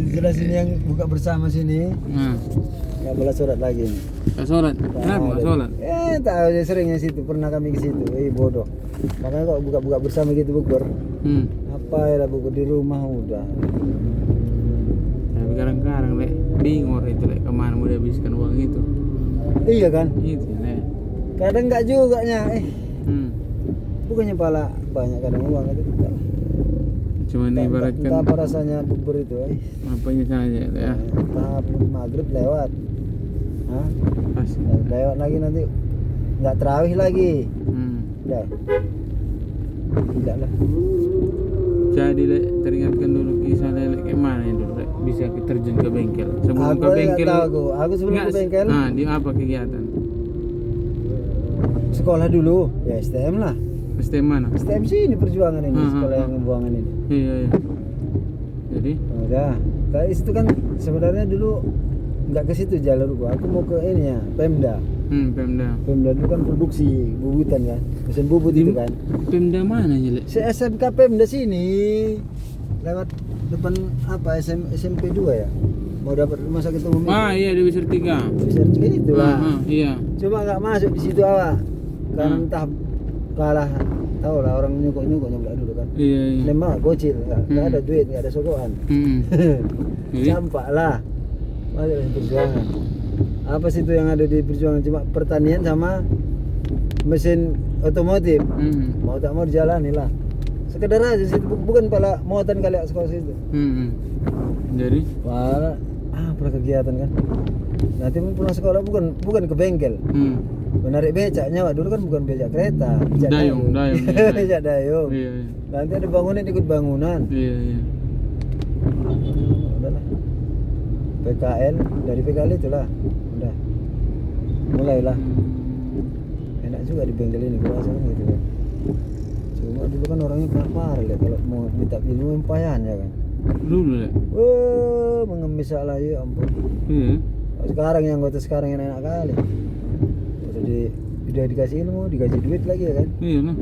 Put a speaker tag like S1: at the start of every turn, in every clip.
S1: Jelas ini yang buka bersama sini.
S2: Nah,
S1: Nggak boleh sholat lagi nih.
S2: nggak sholat. Kenapa nggak sholat?
S1: Tahu dia seringnya situ, pernah kami ke situ. Bodoh. Makanya kok buka-buka bersama gitu bukber. Apa ya bukber di rumah udah.
S2: Tapi kadang-kadang lek bingung itu lek kemana mau dihabiskan uang itu.
S1: Iya kan?
S2: Itu lek.
S1: Kadang enggak juga nya. Bukannya pala banyak kadang uang itu.
S2: Cuma ibaratkan
S1: entah apa rasanya bukber itu.
S2: apanya saja ya.
S1: Entah maghrib lewat. Hah?
S2: Pas.
S1: Lewat lagi nanti nggak terawih lagi. Udah. Tidak lah.
S2: Jadi lek teringatkan dulu kisah lek kayak mana itu lek bisa terjun ke bengkel. Sebelum ke bengkel.
S1: Aku sebelum ke bengkel.
S2: Nah, di apa kegiatan?
S1: Sekolah dulu, ya STM lah.
S2: STM mana?
S1: STM sini perjuangan ini, sekolah yang pembuangan ini.
S2: Iya. Jadi?
S1: Udah. Tapi itu kan sebenarnya dulu nggak ke situ jalur gua. Aku mau ke ini ya, Pemda.
S2: Pemda.
S1: Pemda itu kan produksi bubutan kan, mesin bubut itu kan.
S2: Pemda mana ya, Lek?
S1: SMK Pemda sini. Lewat depan apa SMP 2 ya? Mau dapat rumah sakit umum itu.
S2: Iya di Wisir 3.
S1: Bisa itu lah.
S2: Iya.
S1: Cuma nggak masuk di situ awak. Karena entah kalah, tahu lah orang nyukuk nyoba dulu kan.
S2: Iya.
S1: Memang bocil, nggak ada duit, nggak ada sogokan. Campak lah. Masuk di perjuangan. Apa sih itu yang ada di perjuangan? Cuma pertanian sama mesin otomotif. Mau tak mau dijalani lah. Sekedar aja sih, bukan pala muatan kali sekolah situ.
S2: Jadi?
S1: Wah, pernah kegiatan kan. Nanti pulang sekolah bukan ke bengkel. Menarik becaknya, Wak. Dulu kan bukan becak kereta, becak
S2: dayung.
S1: Becak dayung.
S2: Iya.
S1: Nanti ada bangunan ikut bangunan.
S2: Iya.
S1: Udahlah. PKL, dari PKL itulah. Udah. Mulailah. Enak juga di bengkel ini gua rasa gitu kan. Cuma dulu kan orangnya parah lihat kalau mau minta ilmu empayan ya kan.
S2: Dulu Lek.
S1: Mengemis lah ya ampun.
S2: Iya.
S1: Sekarang yang anggota sekarang yang enak kali. Udah dikasih ilmu, dikasih duit lagi ya kan.
S2: Iya lah.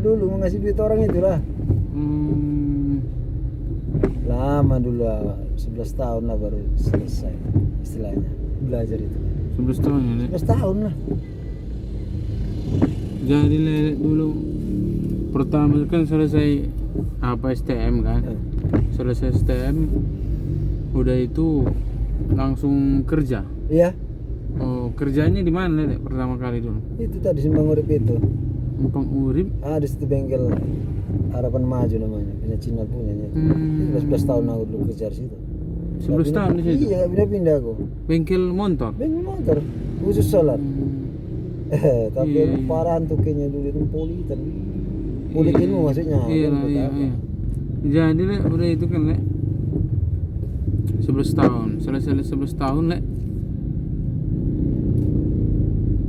S1: Dulu mau ngasih duit orang itulah. Lama dulu lah, 11 tahun lah baru selesai istilahnya belajar itu.
S2: 11 tahun ya, Lek.
S1: 11 tahun lah.
S2: Jadi Lek dulu pertama kan selesai apa STM kan. Selesai STM udah itu langsung kerja.
S1: Iya.
S2: Oh, kerjanya di mana Lek pertama kali dulu?
S1: Itu tadi Simpang Urip itu.
S2: Simpang Urip.
S1: Di situ bengkel Harapan Maju namanya, punya Cina punyanya. 11 tahun aku dulu kerja di situ.
S2: 11 tahun di situ.
S1: Iya, pindah-pindah aku.
S2: Bengkel motor.
S1: Bengkel motor, khusus sholat. Tapi
S2: Iya.
S1: parahan tuh kayaknya dulu itu politan. Politik ilmu maksudnya.
S2: Iya. Jadi Lek udah itu kan Lek 11 tahun. Selesai 11 tahun Lek.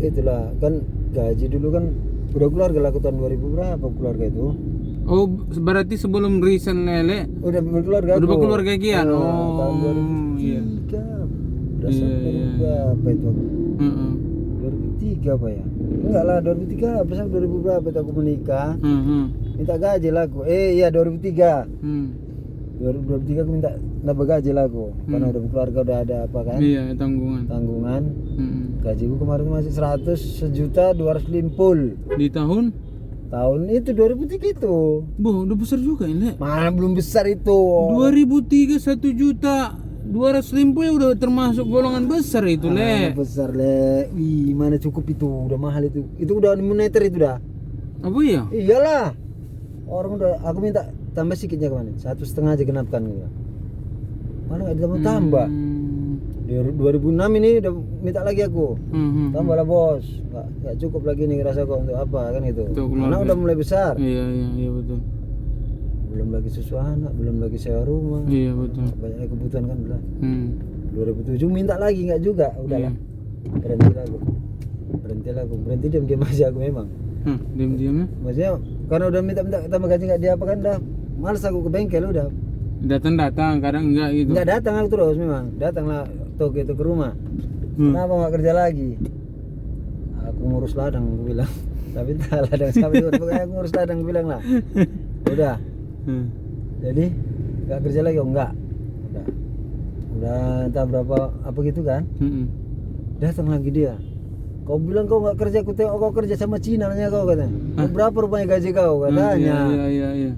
S1: Itulah kan gaji dulu kan udah keluarga lah, aku tahun 2000 berapa keluarga itu.
S2: Oh, berarti sebelum resign Lele
S1: Udah berkeluarga.
S2: udah berkeluarga kian.
S1: Tahun 2003.
S2: Iya.
S1: Berasa berapa itu aku? 2003 apa ya? Enggak lah, 2003 berapa 2000 berapa itu aku menikah. Minta gaji lah aku. Iya 2003. 2023 aku minta nambah gaji lah aku. Karena udah berkeluarga, udah ada apa kan?
S2: Iya, tanggungan.
S1: Gajiku kemarin masih 100.250.000
S2: Di tahun
S1: itu 2003 itu.
S2: udah besar juga ini.
S1: Mana belum besar itu.
S2: 2003 1.250.000 ya udah termasuk golongan besar itu, Le.
S1: Besar, Le. Mana cukup itu, udah mahal itu. Itu udah moneter itu dah.
S2: Apa ya?
S1: Iyalah. Orang udah, aku minta tambah sedikitnya kemana? 1,5 aja genapkan gitu. Mana nggak ditambah tambah. Di 2006 ini udah minta lagi aku. Tambah lah bos. Nggak cukup lagi nih rasa kok untuk apa kan gitu. Karena udah mulai besar.
S2: Iya betul.
S1: Belum lagi susu anak, belum lagi sewa rumah.
S2: Iya betul.
S1: Banyak kebutuhan kan udah. 2007 minta lagi nggak juga, udahlah. Berhenti lah aku. Berhenti diam aja aku memang.
S2: Diam-diamnya?
S1: Maksudnya karena udah minta tambah gaji nggak dia apa kan dah. Males aku ke bengkel udah.
S2: Datang kadang enggak gitu.
S1: Enggak datang aku terus memang. Datanglah Toki itu ke rumah. Kenapa nggak kerja lagi? Aku ngurus ladang aku bilang. Tapi entah ladang siapa itu. Pokoknya aku ngurus ladang aku bilang lah. Udah. Jadi nggak kerja lagi? Oh enggak. udah entah berapa apa gitu kan. Datang lagi dia, kau bilang kau nggak kerja, aku tengok kau kerja sama Cina nya kau katanya. Berapa rupanya gaji kau katanya.
S2: Iya.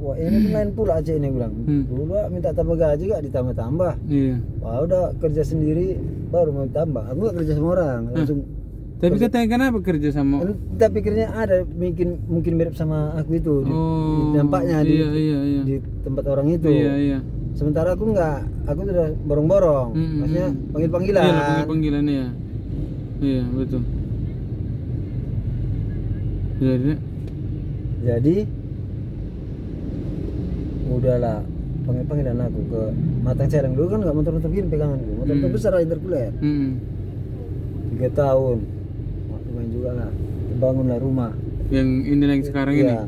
S1: Wah ini lain pula aja ini bilang. Dulu minta tambah gaji gak ditambah-tambah.
S2: Iya.
S1: Wah udah kerja sendiri baru mau tambah. Aku gak kerja sama orang langsung.
S2: Tapi katanya kenapa kerja sama?
S1: Kita pikirnya ada mungkin mirip sama aku itu di dampaknya di tempat orang itu.
S2: Iya.
S1: Sementara aku enggak, aku sudah borong-borong. Maksudnya panggil-panggilan.
S2: Iya, panggil-panggilan ya. Iya, betul.
S1: Jadi udahlah panggilan aku ke Matang Celeng. Dulu kan enggak motor-motor gini pegangan gue. Motor besar intercooler. 3 tahun. Main juga lah. Bangunlah rumah.
S2: Yang ini yang sekarang ini.
S1: Iya.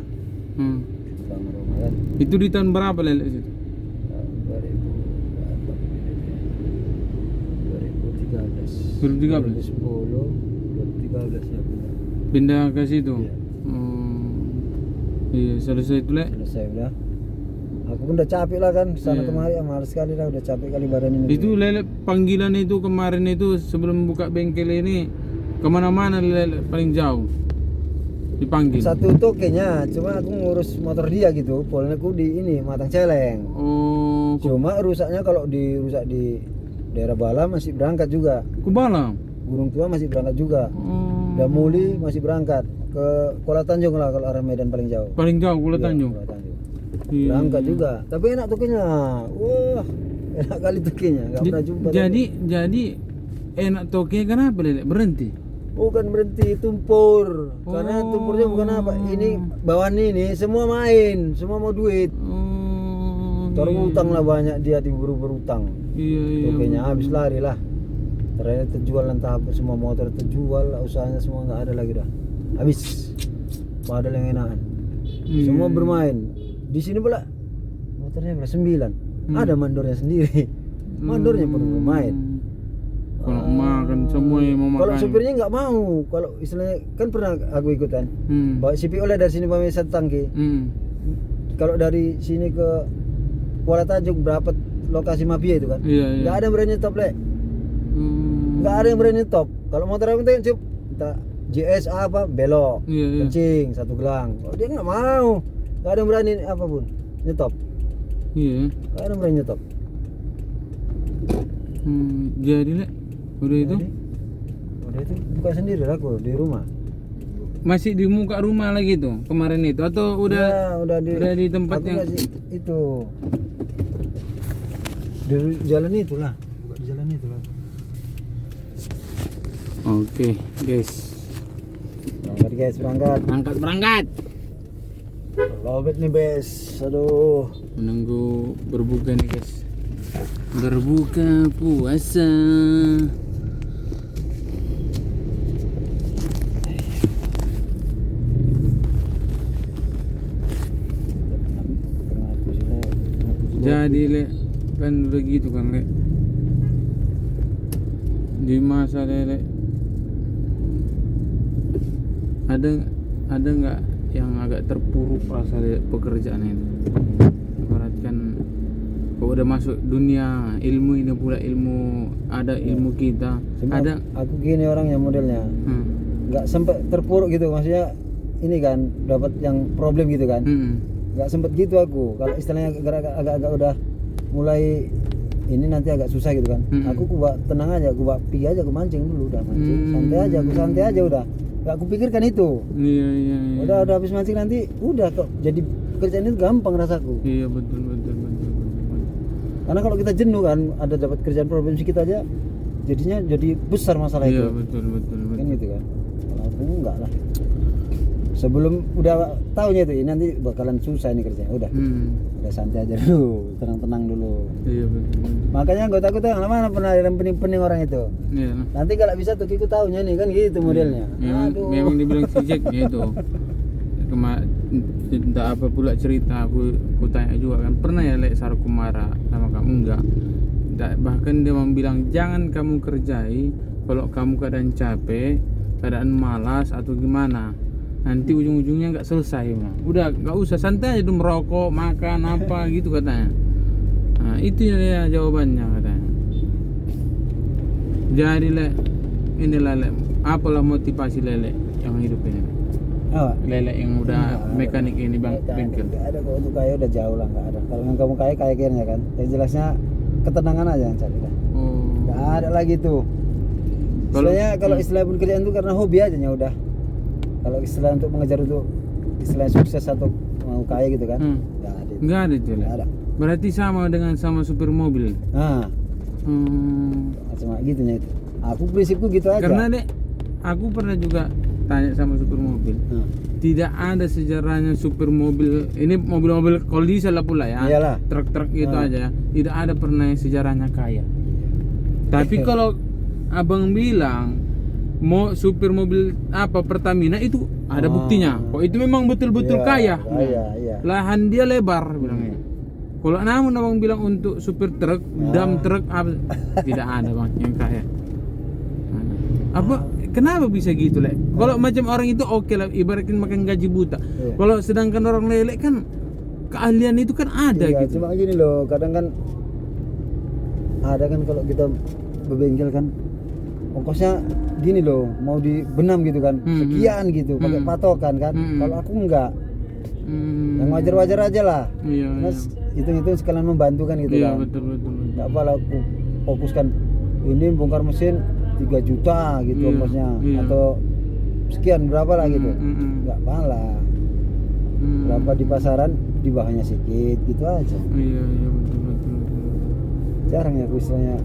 S1: Bangun rumah kan.
S2: Itu di tahun berapa Lele situ? 2013.
S1: 2010, 2013 ya.
S2: Pindah ke situ.
S1: Iya.
S2: Iya, selesai itu Le.
S1: Selesai udah. Aku pun udah capek lah kan sana kemari, males sekali lah, udah capek kali badan ini.
S2: Itu Lele panggilan itu kemarin itu sebelum buka bengkel ini kemana-mana Lele paling jauh dipanggil.
S1: Satu tokenya, cuma aku ngurus motor dia gitu, polnya aku di ini Matang Celeng. Cuma rusaknya kalau dirusak di daerah Bala masih berangkat juga.
S2: Ke Bala?
S1: Gunung Tua masih berangkat juga. Damuli masih berangkat ke Kuala Tanjung lah kalau arah Medan paling jauh.
S2: Paling jauh Kuala Tanjung.
S1: Kuala Tanjung. Berangkat juga, tapi enak tokenya. Wah, enak kali tokenya, enggak pernah jumpa.
S2: Jadi enak tokenya kenapa Lele? Berhenti?
S1: Bukan berhenti, tumpur. Karena tumpurnya bukan apa, ini bawaan ini semua main, semua mau duit. Utang lah banyak, dia diburu berutang.
S2: Iya.
S1: Tokenya habis lari lah. Ternyata terjual entah apa, semua motor terjual, usahanya semua nggak ada lagi dah. Habis. Padahal yang enakan. Semua bermain. Di sini pula motornya berapa? 9. Ada mandornya sendiri. Mandornya pun bermain.
S2: Kalau makan semua yang mau makan.
S1: Kalau supirnya nggak mau. Kalau istilahnya kan pernah aku ikutan. Bawa CPO lah dari sini pakai 1 tangki. Kalau dari sini ke Kuala Tanjung berapa lokasi mafia itu kan?
S2: Iya.
S1: Nggak ada yang berani top le. Nggak ada yang berani top. Kalau motor apa penting cip, kita JS apa belok, kencing 1 gelang. Kalau dia nggak mau, nggak ada yang berani apapun nyetop.
S2: Iya.
S1: Nggak ada yang berani nyetop.
S2: Jadi Le, udah itu
S1: buka sendiri lah aku di rumah.
S2: Masih di muka rumah lagi tuh kemarin itu atau udah di tempat
S1: aku
S2: yang
S1: masih itu di jalan itulah, buka di jalan itulah.
S2: Oke, guys. Berangkat.
S1: Lobet nih, Bes. Aduh.
S2: Menunggu berbuka nih, guys. Berbuka puasa. Jadi Le, kan udah gitu kan Le. Di masa Le, ada nggak yang agak terpuruk rasa pekerjaan ini? Ibaratkan kau udah masuk dunia ilmu ini pula ada ilmu kita. Ada
S1: aku gini orangnya modelnya. Nggak sempet terpuruk gitu, maksudnya ini kan dapat yang problem gitu kan. Nggak sempet gitu aku. Kalau istilahnya agak udah mulai ini nanti agak susah gitu kan. Aku tenang aja, aku pergi aja, aku mancing dulu, udah mancing santai aja udah. Nggak aku pikirkan itu.
S2: Iya.
S1: Udah habis mancing nanti udah kok jadi kerjaan itu gampang rasaku.
S2: Iya betul.
S1: Karena kalau kita jenuh kan, ada dapat kerjaan problem sedikit aja, jadinya jadi besar masalah itu.
S2: Iya betul.
S1: Kan gitu kan. Kalau aku enggak lah. Sebelum udah tahunya itu nanti bakalan susah ini kerjanya, udah santai aja dulu, tenang dulu.
S2: Iya betul.
S1: Makanya gue takut yang mana pernah dalam pening orang itu.
S2: Iya.
S1: Nanti kalau bisa tuh ikut tahunya nih kan gitu modelnya.
S2: Memang dibilang si Jack gitu. Entah apa pula cerita aku tanya juga kan, pernah ya Le Sarku marah sama kamu? Enggak. Bahkan dia bilang jangan kamu kerjai kalau kamu keadaan capek, keadaan malas atau gimana. Nanti ujung-ujungnya nggak selesai mah. Udah nggak usah, santai aja tuh merokok, makan apa gitu katanya. Nah, Nah, itu ya jawabannya katanya. Jadi le, inilah le, apalah motivasi lele yang hidup ini? Lele yang udah mekanik ini bang bengkel.
S1: Nggak ada, kalau untuk kaya udah jauh lah, nggak ada. Kalau yang kamu kaya kayaknya kan, yang jelasnya ketenangan aja yang cari lah. Nggak ada lagi tuh. Istilahnya kalau istilah pun kerjaan itu karena hobi aja ya udah. Kalau istilah untuk mengejar untuk istilah sukses atau mau kaya gitu kan, nggak ada.
S2: Nggak ada tuh.
S1: Nggak ada.
S2: Berarti sama dengan sama supir mobil.
S1: Nah, cuma gitunya itu. Aku prinsipku gitu aja.
S2: Karena dek, aku pernah juga tanya sama supir mobil. Tidak ada sejarahnya supir mobil. Ini mobil-mobil kalau diesel lah pula ya.
S1: Iyalah.
S2: Truk-truk gitu aja. Tidak ada pernah yang sejarahnya kaya. Tapi kalau abang bilang mau supir mobil apa Pertamina itu ada buktinya. Kok itu memang betul-betul kaya.
S1: Iya.
S2: Lahan dia lebar bilangnya. Kalau namun abang bilang untuk supir truk, dam truk tidak ada bang yang kaya. Apa? Kenapa bisa gitu le? Kalau macam orang itu oke lah, ibaratkan makan gaji buta. Kalau sedangkan orang lele kan keahlian itu kan ada gitu.
S1: Cuma gini loh, kadang kan ada kan kalau kita berbengkel kan ongkosnya gini loh, mau dibenam gitu kan, sekian gitu, pakai patokan kan. Kalau aku enggak, yang wajar-wajar aja lah. Mas hitung-hitung sekalian membantu kan gitu kan.
S2: Betul.
S1: Enggak apa lah aku fokuskan ini bongkar mesin 3 juta gitu ongkosnya atau sekian berapa lah gitu. Enggak malah. Berapa di pasaran di bawahnya sedikit gitu aja.
S2: Iya betul.
S1: Jarang ya aku istilahnya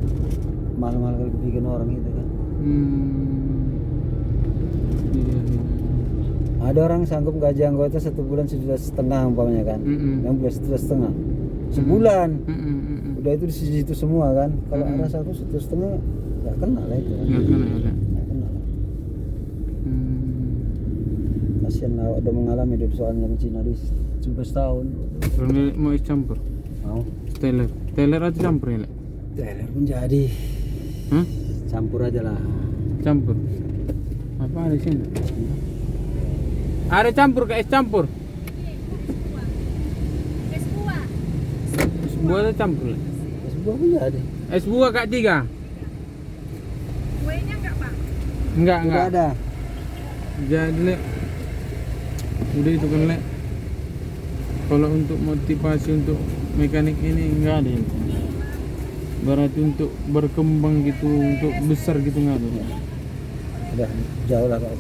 S1: mahal-mahal kalau bikin orang gitu kan.
S2: Iya.
S1: Ada orang sanggup gaji anggota 1 bulan 1,5 juta umpamanya kan. Yang bulan 1,5 juta sebulan. Udah itu di situ semua kan. Kalau ada 1,5 nggak kena lah itu kan. Nggak kena lah. Kasian lah, udah mengalami hidup soalnya di Cina di 11 tahun.
S2: Kalau mau campur?
S1: Mau.
S2: Teler atau campur ya?
S1: Teler pun jadi. Campur aja lah.
S2: Campur. Apa ada di sini? Ada campur ke es campur? Es buah. Es buah ada campur?
S1: Es buah pun jadi.
S2: Es buah Kak 3?
S3: Kuenya enggak Pak?
S2: Enggak.
S1: ada.
S2: Jadi le, udah itu kan le. Kalau untuk motivasi untuk mekanik ini enggak ada ya. Berarti untuk berkembang gitu, untuk besar gitu enggak ada.
S1: Udah jauh lah Pak.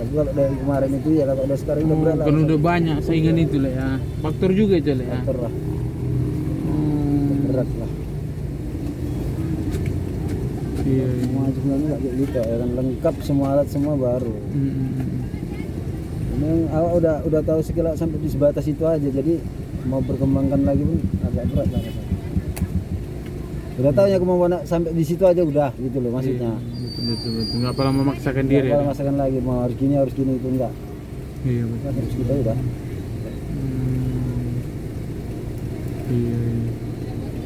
S1: Tapi kalau dari kemarin itu ya kalau udah sekarang udah berat lah.
S2: Kan udah banyak saingan itu le ya. Faktor juga itu le ya.
S1: Faktor lah. Berat lah.
S2: Iya.
S1: Semua sebenarnya nggak kayak gitu ya kan, lengkap semua alat semua baru. Ini awak udah tahu sekilas sampai di sebatas itu aja, jadi mau perkembangkan lagi pun agak berat lah rasanya. Udah tahu ya kemampuan sampai di situ aja udah gitu loh maksudnya.
S2: Betul. Nggak pernah memaksakan diri.
S1: Nggak pernah memaksakan lagi mau harus gini itu enggak.
S2: Iya betul.
S1: Harus kita udah.
S2: Iya.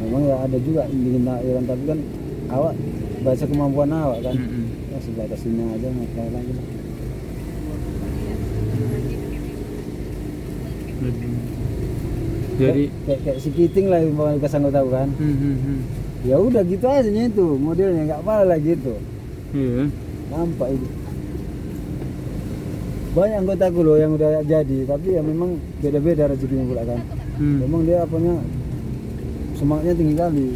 S1: Memang ya ada juga bikin takdiran tapi kan awak baca kemampuan awak kan. Ya sebatas ini aja nggak kayak lagi lah.
S2: Jadi
S1: kayak si Kiting lah yang bawa kesangkut tahu kan. Ya udah gitu aja itu modelnya nggak apa lah gitu.
S2: Iya.
S1: Nampak itu. Banyak anggotaku loh yang udah jadi, tapi ya memang beda-beda rezekinya pula kan. Memang dia apanya semangatnya tinggi kali.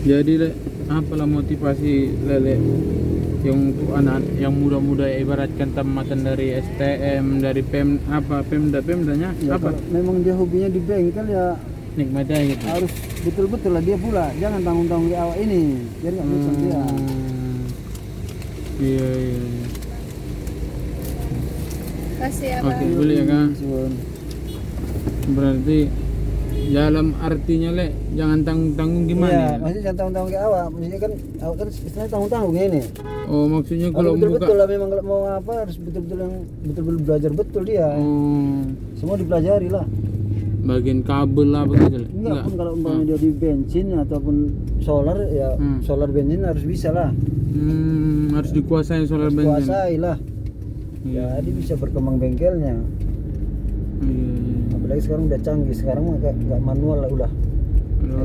S2: Jadi le, apalah motivasi lele yang untuk anak yang muda-muda ibaratkan tamatan dari STM, dari Pemdanya
S1: Ya,
S2: apa?
S1: Memang dia hobinya di bengkel ya
S2: Nikmati aja gitu.
S1: harus betul-betul lah dia pula, jangan tanggung-tanggung di awak ini, biar nggak bisa dia.
S2: Iya.
S3: Kasih ya
S2: Oke,
S3: Bang.
S2: boleh ya Kak.
S1: Sun.
S2: Berarti dalam artinya le, jangan tanggung-tanggung gimana?
S1: Iya,
S2: Ya?
S1: maksudnya jangan tanggung-tanggung ke awak, maksudnya kan awak kan istilahnya tanggung-tanggung ini.
S2: Oh, maksudnya
S1: Kalau
S2: kalau
S1: betul-betul
S2: buka
S1: lah memang kalau mau apa harus betul-betul yang betul-betul belajar betul dia. Semua dipelajari lah.
S2: bagian kabel lah begitu le.
S1: Enggak pun kalau umpamanya dia di bensin ataupun solar ya solar bensin harus bisa lah.
S2: Harus dikuasai solar
S1: Harus
S2: bensin.
S1: kuasai lah.
S2: Iya.
S1: Jadi bisa berkembang bengkelnya.
S2: Iya.
S1: apalagi sekarang udah canggih, sekarang mah nggak manual lah, udah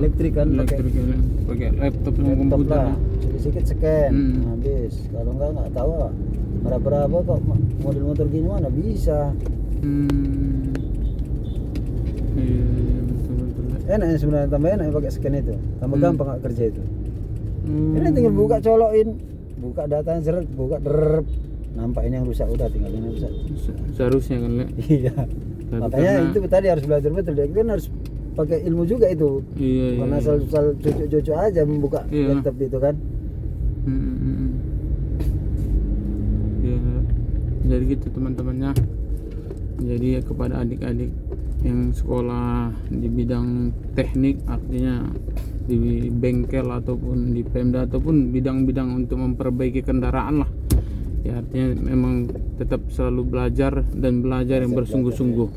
S1: elektrik kan,
S2: pakai laptop sama
S1: laptop
S2: komputer
S1: lah, sedikit scan habis. Kalau nggak tahu lah berapa kok model motor gini mana bisa.
S2: Iya, betul.
S1: Enak sebenarnya, tambah enak pakai scan itu, tambah gampang nggak kerja itu. Ini tinggal buka, colokin, buka datanya, seret, buka derep, nampak ini yang rusak, udah tinggal ini rusak.
S2: Seharusnya kan, Le.
S1: Iya. Makanya
S2: karena-
S1: itu tadi harus belajar betul, dia kan harus pakai ilmu juga itu.
S2: Iya.
S1: Bukan asal cucuk aja membuka
S2: Iya.
S1: laptop itu kan.
S2: Ya, jadi gitu teman-temannya. Jadi kepada adik-adik yang sekolah di bidang teknik, artinya di bengkel ataupun di Pemda ataupun bidang-bidang untuk memperbaiki kendaraan lah, ya artinya memang tetap selalu belajar dan belajar yang bersungguh-sungguh.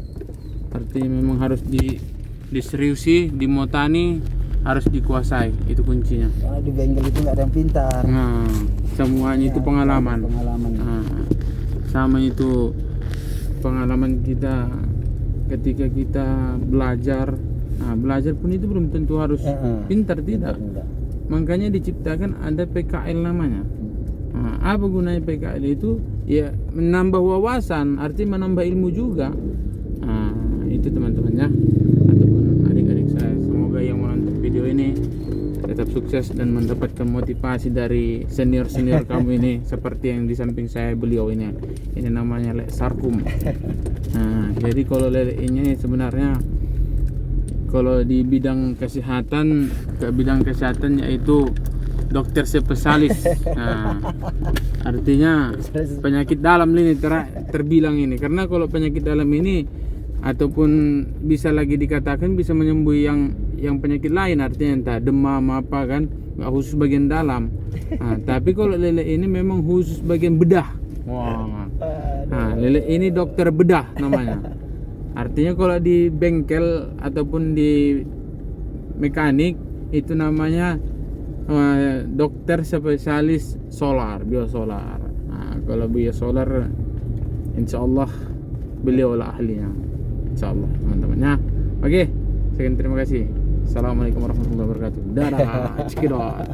S2: Artinya memang harus diseriusi, dimotani, harus dikuasai, itu kuncinya.
S1: Karena di bengkel itu nggak ada yang pintar.
S2: Nah, semuanya itu pengalaman. Nah, sama itu pengalaman kita ketika kita belajar. Nah, belajar pun itu belum tentu harus pintar, tidak. Makanya diciptakan ada PKL namanya. Nah, apa gunanya PKL itu? Ya menambah wawasan, artinya menambah ilmu juga. Nah, itu teman-temannya ataupun adik-adik saya, semoga yang menonton video ini tetap sukses dan mendapatkan motivasi dari senior-senior kamu ini, seperti yang di samping saya beliau ini. Ini namanya Lek Sarkum. Nah, jadi kalau Lek ini sebenarnya kalau di bidang kesehatan, yaitu dokter spesialis. Nah, artinya penyakit dalam ini terbilang ini, karena kalau penyakit dalam ini ataupun bisa lagi dikatakan bisa menyembuhi yang penyakit lain, artinya entah demam apa kan, nggak khusus bagian dalam. Nah, tapi kalau Lele ini memang khusus bagian bedah. Wah. Nah, Lele ini dokter bedah namanya. Artinya kalau di bengkel ataupun di mekanik itu namanya dokter spesialis solar, biosolar. Nah, kalau biosolar insya Allah beliau lah ahlinya, insya Allah teman-temannya. Oke, sekian, terima kasih. Assalamualaikum warahmatullahi wabarakatuh. Dadah, cekidot.